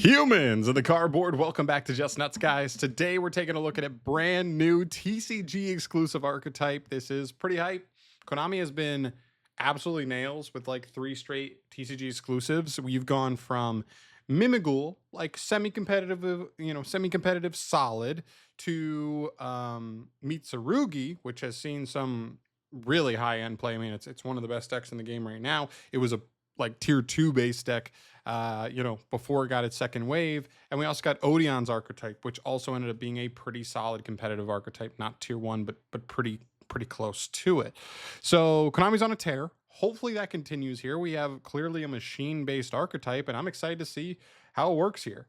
Humans of the cardboard, welcome back to Just Nuts, guys. Today we're taking a look at a brand new TCG exclusive archetype. This is pretty hype. Konami has been absolutely nails with like 3 straight TCG exclusives. We've gone from Mimigul, like semi-competitive, semi-competitive solid, to Mitsurugi, which has seen some really high-end play. I mean, it's one of the best decks in the game right now. It was a like tier 2 base deck before it got its second wave. And we also got Odeon's archetype, which also ended up being a pretty solid competitive archetype, not tier 1, but pretty close to it. So Konami's on a tear. Hopefully that continues here. We have clearly a machine-based archetype, and I'm excited to see how it works here.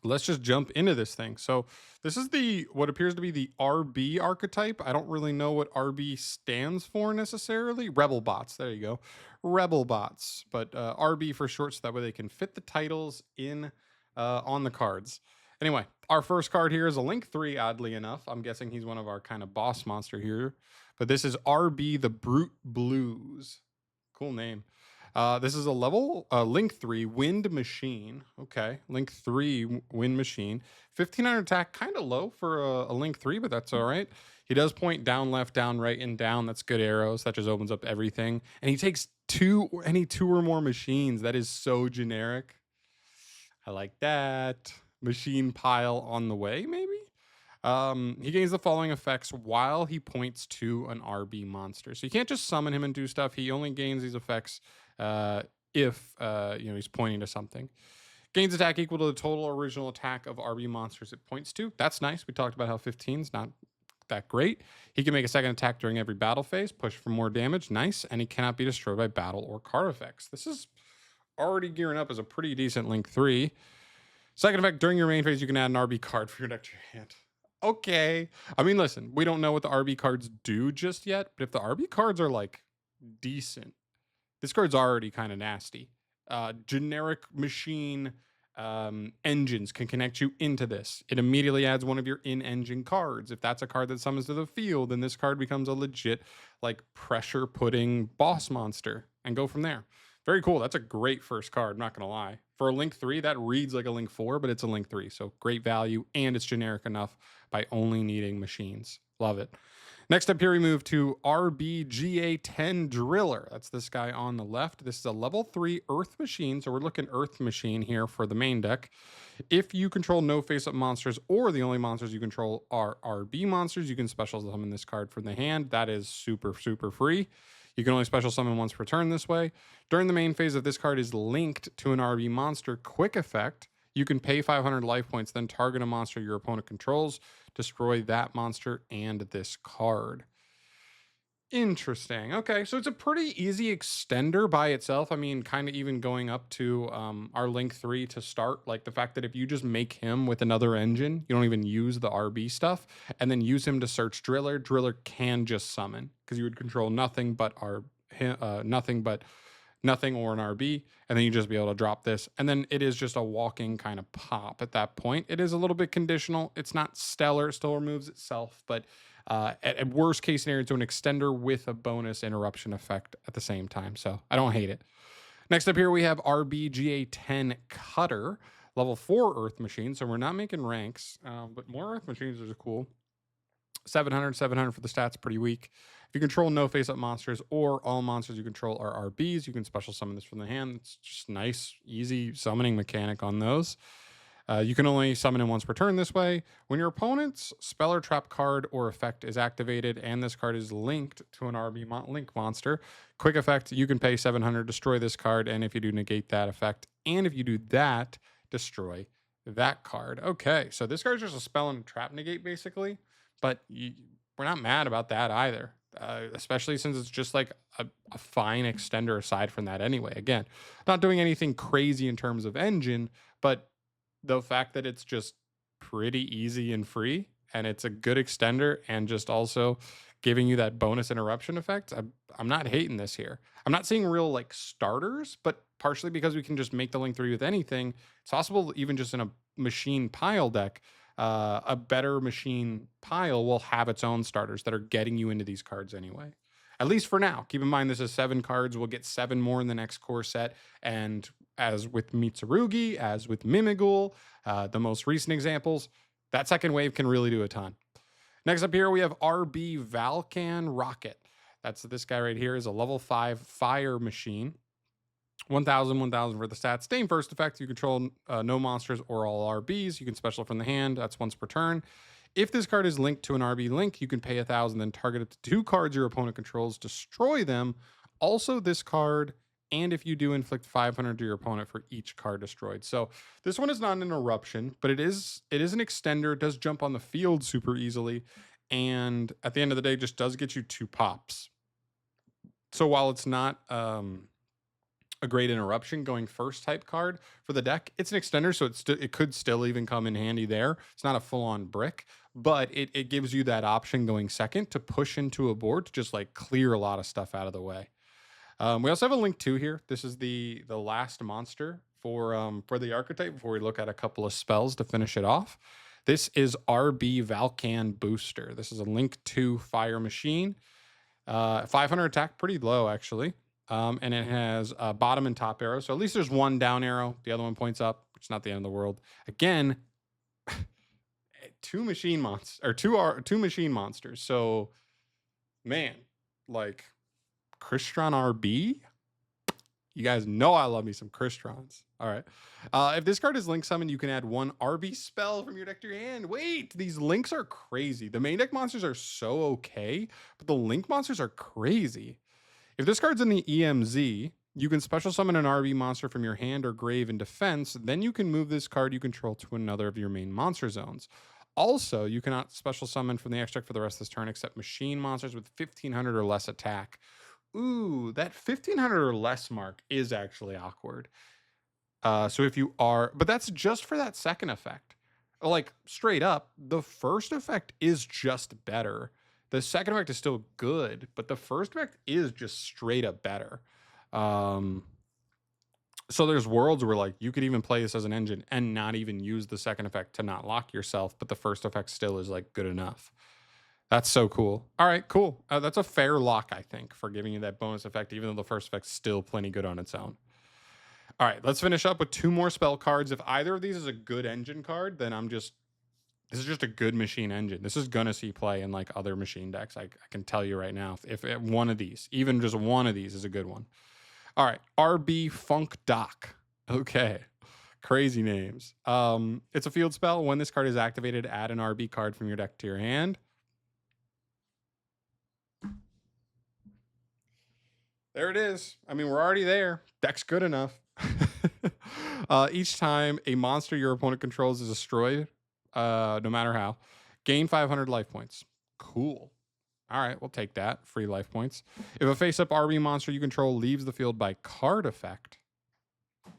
Let's just jump into this thing. So this is what appears to be the RB archetype. I don't really know what RB stands for necessarily. Rebel bots. There you go. Rebel bots. But RB for short, so that way they can fit the titles in on the cards. Anyway, our first card here is a Link 3, oddly enough. I'm guessing he's one of our kind of boss monster here. But this is RB the Brute Blues. Cool name. This is a level Link 3 Wind Machine. Okay, Link 3 Wind Machine. 1500 attack, kind of low for a Link 3, but that's all right. He does point down, left, down, right, and down. That's good arrows. That just opens up everything. And he takes any two or more machines. That is so generic. I like that. Machine pile on the way, maybe? He gains the following effects while he points to an RB monster. So you can't just summon him and do stuff. He only gains these effects if he's pointing to something. Gains attack equal to the total original attack of RB monsters it points to. That's nice. We talked about how 15 is not that great. He can make a second attack during every battle phase, push for more damage. Nice. And he cannot be destroyed by battle or card effects. This is already gearing up as a pretty decent Link 3. Second effect, during your main phase, you can add an RB card for your deck to your hand. Okay. I mean, listen, we don't know what the RB cards do just yet, but if the RB cards are like decent, this card's already kind of nasty. Generic machine engines can connect you into this. It immediately adds one of your in-engine cards. If that's a card that summons to the field, then this card becomes a legit like pressure-putting boss monster and go from there. Very cool. That's a great first card, not going to lie. For a Link 3, that reads like a Link 4, but it's a Link 3. So great value, and it's generic enough by only needing machines. Love it. Next up here, we move to RBGA10 Driller. That's this guy on the left. This is a level 3 Earth Machine. So we're looking Earth Machine here for the main deck. If you control no face-up monsters or the only monsters you control are RB monsters, you can special summon this card from the hand. That is super, super free. You can only special summon once per turn this way. During the main phase, if this card is linked to an RB monster, quick effect, you can pay 500 life points, then target a monster your opponent controls, destroy that monster and this card. Interesting. Okay, so it's a pretty easy extender by itself. I mean, kind of even going up to our Link 3 to start. Like the fact that if you just make him with another engine, you don't even use the RB stuff, and then use him to search Driller. Driller can just summon because you would control nothing but nothing or an RB, and then you just be able to drop this. And then it is just a walking kind of pop at that point. It is a little bit conditional. It's not stellar. It still removes itself, but at worst case scenario, to an extender with a bonus interruption effect at the same time. So I don't hate it. Next up here, we have RBGA10 Cutter, level 4 Earth Machine. So we're not making ranks, but more Earth Machines are cool. 700 for the stats, pretty weak. If you control no face-up monsters or all monsters you control are RBs, you can special summon this from the hand. It's just nice, easy summoning mechanic on those. You can only summon him once per turn this way. When your opponent's spell or trap card or effect is activated and this card is linked to an RB link monster, quick effect, you can pay 700, destroy this card, and if you do, negate that effect. And if you do that, destroy that card. Okay, so this card's just a spell and trap negate, basically. But we're not mad about that either, especially since it's just like a fine extender aside from that anyway. Again, not doing anything crazy in terms of engine, but the fact that it's just pretty easy and free, and it's a good extender, and just also giving you that bonus interruption effect, I'm not hating this here. I'm not seeing real like starters, but partially because we can just make the Link 3 with anything. It's possible even just in a machine pile deck, a better machine pile will have its own starters that are getting you into these cards anyway. At least for now. Keep in mind this is 7 cards. We'll get 7 more in the next core set, and as with Mitsurugi, as with Mimigul, the most recent examples, that second wave can really do a ton. Next up here, we have RB Valkcan Rocket. That's this guy right here is a level 5 fire machine. 1,000, 1,000 for the stats. Same first effect. You control no monsters or all RBs. You can special from the hand. That's once per turn. If this card is linked to an RB link, you can pay 1,000, then target it to 2 cards your opponent controls, destroy them. Also, this card, and if you do, inflict 500 to your opponent for each card destroyed. So this one is not an eruption, but it is an extender. It does jump on the field super easily, and at the end of the day, just does get you 2 pops. So while it's not a great interruption going first type card for the deck, it's an extender, so it could still even come in handy there. It's not a full-on brick, but it gives you that option going second to push into a board to just like clear a lot of stuff out of the way. We also have a link 2 here. This is the last monster for the archetype before we look at a couple of spells to finish it off. This is RB Valkcan Booster. This is a link 2 fire machine. 500 attack, pretty low actually. And it has a bottom and top arrow. So at least there's one down arrow. The other one points up, which is not the end of the world. Again, two machine monsters. So, man, like Crystron RB. You guys know I love me some Krystrons. All right. If this card is link summoned, you can add 1 RB spell from your deck to your hand. Wait, these links are crazy. The main deck monsters are so okay, but the link monsters are crazy. If this card's in the EMZ, you can special summon an RB monster from your hand or grave in defense. Then you can move this card you control to another of your main monster zones. Also, you cannot special summon from the extract for the rest of this turn except machine monsters with 1,500 or less attack. Ooh, that 1,500 or less mark is actually awkward. So if you are, but that's just for that second effect. Like straight up, the first effect is just better. The second effect is still good, but the first effect is just straight up better. So there's worlds where like you could even play this as an engine and not even use the second effect to not lock yourself, but the first effect still is like good enough. That's so cool. All right, cool. That's a fair lock, I think, for giving you that bonus effect, even though the first effect's still plenty good on its own. All right, let's finish up with 2 more spell cards. If either of these is a good engine card, then this is just a good machine engine. This is gonna see play in like other machine decks. I can tell you right now, if one of these, even just one of these is a good one. All right, RB Funk Doc. Okay, crazy names. It's a field spell. When this card is activated, add an RB card from your deck to your hand. There it is. I mean, we're already there. Deck's good enough. Each time a monster your opponent controls is destroyed, no matter how, gain 500 life points. Cool. All right, we'll take that. Free life points. If a face-up RB monster you control leaves the field by card effect,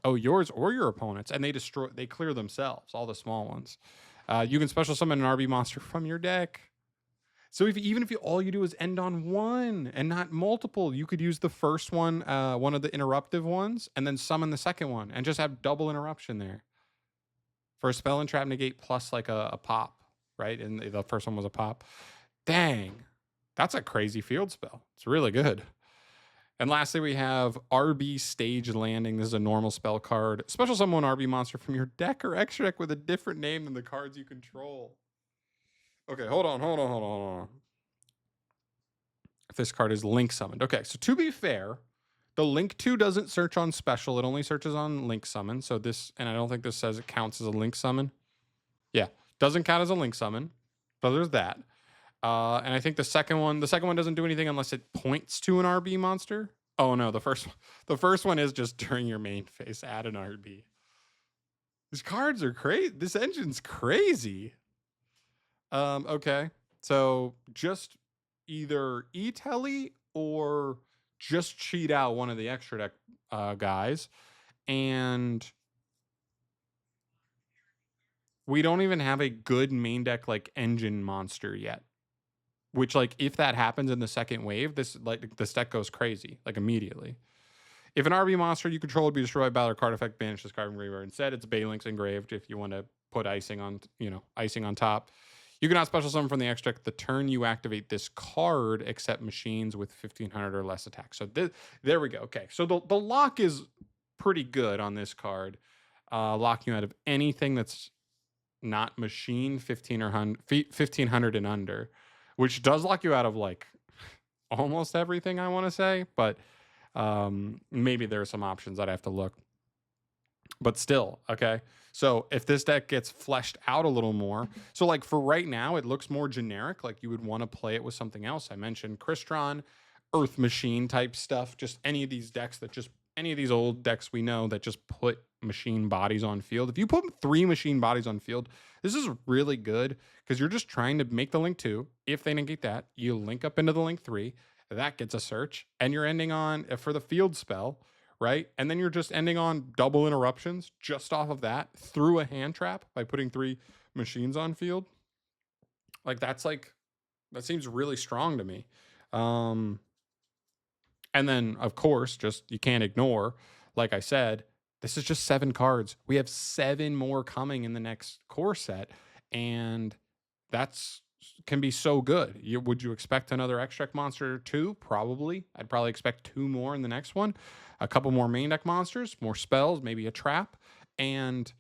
yours or your opponent's, and they clear themselves, all the small ones. You can special summon an RB monster from your deck. So even if all you do is end on 1 and not multiple, you could use the first one, one of the interruptive ones, and then summon the second one and just have double interruption there. For a spell and trap negate plus like a pop, right? And the first one was a pop. Dang, that's a crazy field spell. It's really good. And lastly, we have RB Stage Landing. This is a normal spell card. Special summon an RB monster from your deck or extra deck with a different name than the cards you control. Okay, hold on. If this card is link summoned. Okay, so to be fair, the link 2 doesn't search on special. It only searches on link summon. So this, and I don't think this says it counts as a link summon. Yeah, doesn't count as a link summon. So there's that. And I think the second one doesn't do anything unless it points to an RB monster. Oh no, the first one is just during your main phase, add an RB. These cards are crazy. This engine's crazy. Okay. So just either E-Telly or just cheat out one of the extra deck guys. And we don't even have a good main deck like engine monster yet. Which, like, if that happens in the second wave, this deck goes crazy, like immediately. If an RB monster you control would be destroyed by their card effect, banish this card from graveyard. Instead, it's Balinks engraved if you want to put icing on top. You cannot special summon from the extract the turn you activate this card, except machines with 1,500 or less attack. So there we go. Okay, so the lock is pretty good on this card. Locking you out of anything that's not machine 1500 and under, which does lock you out of like almost everything I want to say, but maybe there are some options I'd have to look. But still, okay. So if this deck gets fleshed out a little more, so like for right now, it looks more generic. Like you would want to play it with something else. I mentioned Crystron, Earth Machine type stuff. Just any of these decks that just any of these old decks we know that just put machine bodies on field. If you put 3 machine bodies on field, this is really good because you're just trying to make the link 2. If they negate that, you link up into the link 3. That gets a search, and you're ending on for the field spell, right? And then you're just ending on double interruptions just off of that through a hand trap by putting 3 machines on field. Like that seems really strong to me. And then of course, just you can't ignore, like I said, this is just 7 cards. We have 7 more coming in the next core set, and that's can be so good. Would you expect another extract monster or 2? Probably. I'd probably expect 2 more in the next one. A couple more main deck monsters, more spells, maybe a trap. And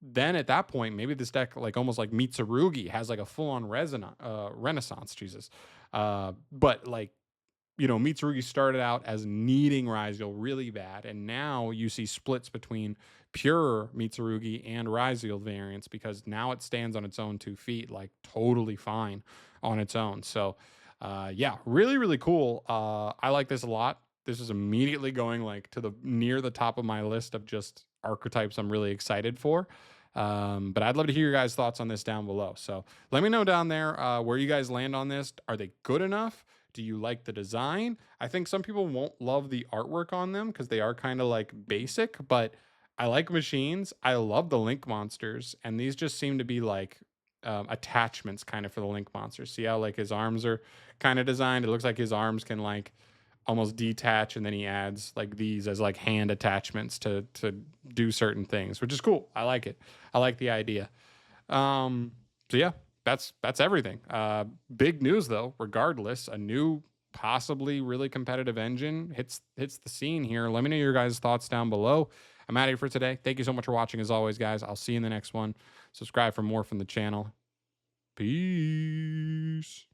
then at that point, maybe this deck, like almost like Mitsurugi, has like a full-on renaissance, Jesus. But like, you know, Mitsurugi started out as needing Ryzeal really bad, and now you see splits between pure Mitsurugi and Ryzeal variants because now it stands on its own 2 feet, like totally fine on its own. So, yeah, really, really cool. I like this a lot. This is immediately going like to the near the top of my list of just archetypes I'm really excited for. But I'd love to hear your guys' thoughts on this down below. So let me know down there where you guys land on this. Are they good enough? Do you like the design? I think some people won't love the artwork on them because they are kind of like basic, but I like machines. I love the link monsters, and these just seem to be like attachments kind of for the link monsters. See how like his arms are kind of designed? It looks like his arms can like almost detach, and then he adds like these as like hand attachments to do certain things, which is cool. I like it. I like the idea. So yeah, that's everything. Big news though, regardless, a new possibly really competitive engine hits the scene here. Let me know your guys' thoughts down below. I'm out of here for today. Thank you so much for watching as always, guys. I'll see you in the next one. Subscribe for more from the channel. Peace.